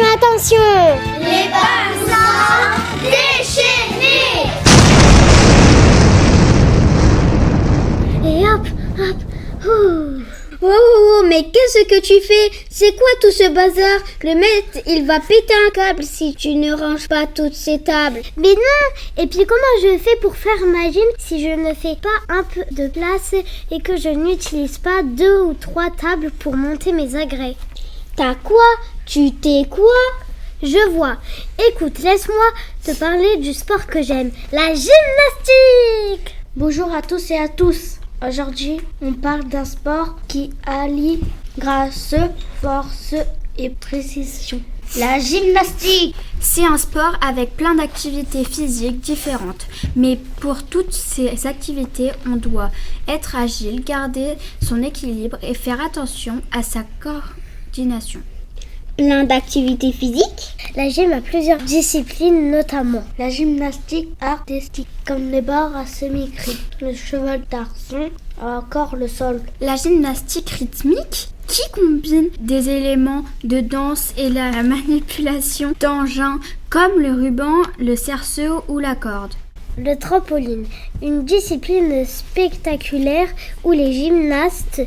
attention. Les Bansins déchaînés. Et hop. Oh, mais qu'est-ce que tu fais? C'est quoi tout ce bazar? Le maître, il va péter un câble si tu ne ranges pas toutes ces tables. Mais non! Et puis comment je fais pour faire ma gym si je ne fais pas un peu de place et que je n'utilise pas 2 ou 3 tables pour monter mes agrès? T'as quoi? Tu t'es quoi? Je vois. Écoute, laisse-moi te parler du sport que j'aime, la gymnastique! Bonjour à tous et à tous. Aujourd'hui, on parle d'un sport qui allie grâce, force et précision. La gymnastique! C'est un sport avec plein d'activités physiques différentes. Mais pour toutes ces activités, on doit être agile, garder son équilibre et faire attention à sa coordination. Plein d'activités physiques. La gym a plusieurs disciplines, notamment la gymnastique artistique, comme les barres à semi-cri, le cheval d'arçon, encore le sol. La gymnastique rythmique, qui combine des éléments de danse et la manipulation d'engins comme le ruban, le cerceau ou la corde. Le trampoline, une discipline spectaculaire où les gymnastes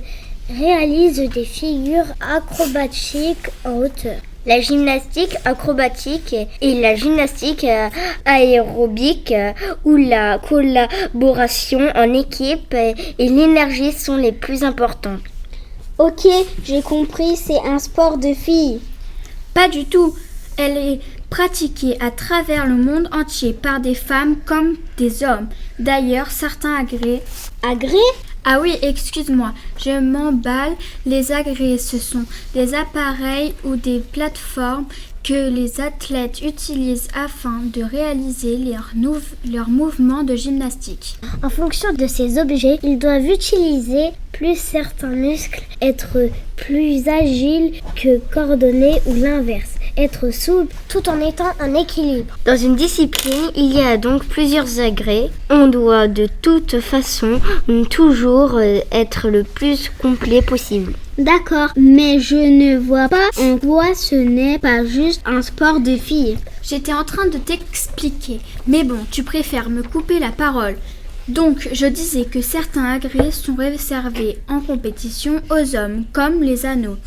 réalise des figures acrobatiques en hauteur. La gymnastique acrobatique et la gymnastique aérobique où la collaboration en équipe et l'énergie sont les plus importantes. Ok, j'ai compris, c'est un sport de filles. Pas du tout. Elle est pratiquée à travers le monde entier par des femmes comme des hommes. D'ailleurs, certains agrès... Agrès ? Ah oui, excuse-moi, je m'emballe. Les agrès, ce sont des appareils ou des plateformes que les athlètes utilisent afin de réaliser leurs mouvements de gymnastique. En fonction de ces objets, ils doivent utiliser plus certains muscles, être plus agiles que coordonnés ou l'inverse, être souple tout en étant en équilibre. Dans une discipline, il y a donc plusieurs agrès. On doit de toute façon toujours être le plus complet possible. D'accord, mais je ne vois pas en quoi ce n'est pas juste un sport de filles. J'étais en train de t'expliquer, mais bon, tu préfères me couper la parole. Donc, je disais que certains agrès sont réservés en compétition aux hommes, comme les anneaux.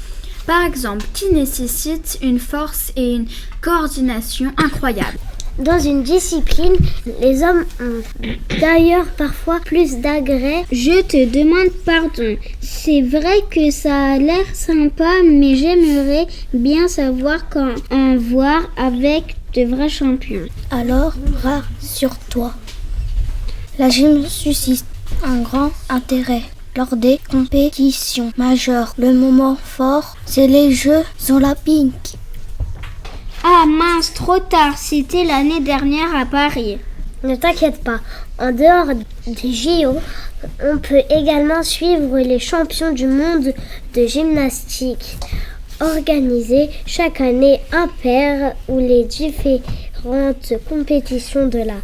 Par exemple, qui nécessitent une force et une coordination incroyables. Dans une discipline, les hommes ont d'ailleurs parfois plus d'agrès. Je te demande pardon. C'est vrai que ça a l'air sympa, mais j'aimerais bien savoir quand en voir avec de vrais champions. Alors, rassure-toi. La gym suscite un grand intérêt lors des compétitions majeures. Le moment fort, c'est les Jeux olympiques. Ah mince, trop tard, c'était l'année dernière à Paris. Ne t'inquiète pas, en dehors des JO, on peut également suivre les champions du monde de gymnastique, organisés chaque année impaires ou les différentes compétitions de la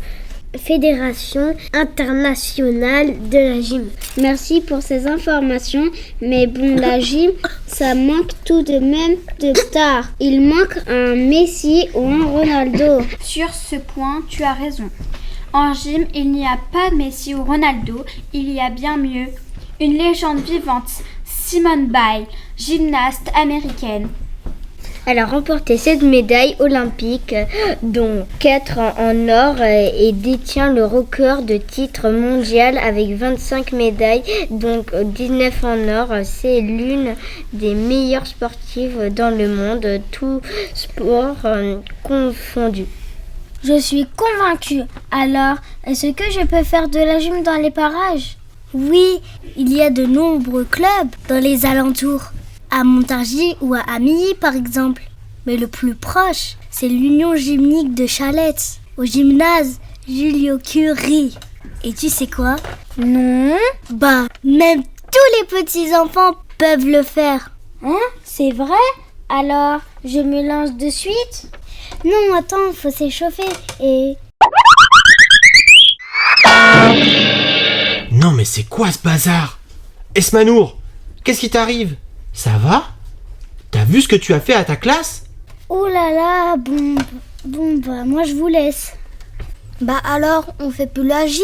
Fédération internationale de la gym. Merci pour ces informations, mais bon, la gym, ça manque tout de même de stars. Il manque un Messi ou un Ronaldo. Sur ce point, tu as raison. En gym, il n'y a pas Messi ou Ronaldo, il y a bien mieux. Une légende vivante, Simone Biles, gymnaste américaine. Elle a remporté 7 médailles olympiques, dont 4 en or, et détient le record de titre mondial avec 25 médailles, donc 19 en or. C'est l'une des meilleures sportives dans le monde, tout sport confondu. Je suis convaincue. Alors, est-ce que je peux faire de la gym dans les parages? Oui, il y a de nombreux clubs dans les alentours. À Montargis ou à Amilly par exemple. Mais le plus proche, c'est l'Union gymnique de Chalette, au gymnase Julio-Curie. Et tu sais quoi? Non. Bah, même tous les petits enfants peuvent le faire. Hein? C'est vrai? Alors, je me lance de suite? Non, attends, faut s'échauffer et... Non mais c'est quoi ce bazar? Esmanour, qu'est-ce qui t'arrive? Ça va? T'as vu ce que tu as fait à ta classe? Oh là là, bon bah moi je vous laisse. Bah alors, on fait plus la gym.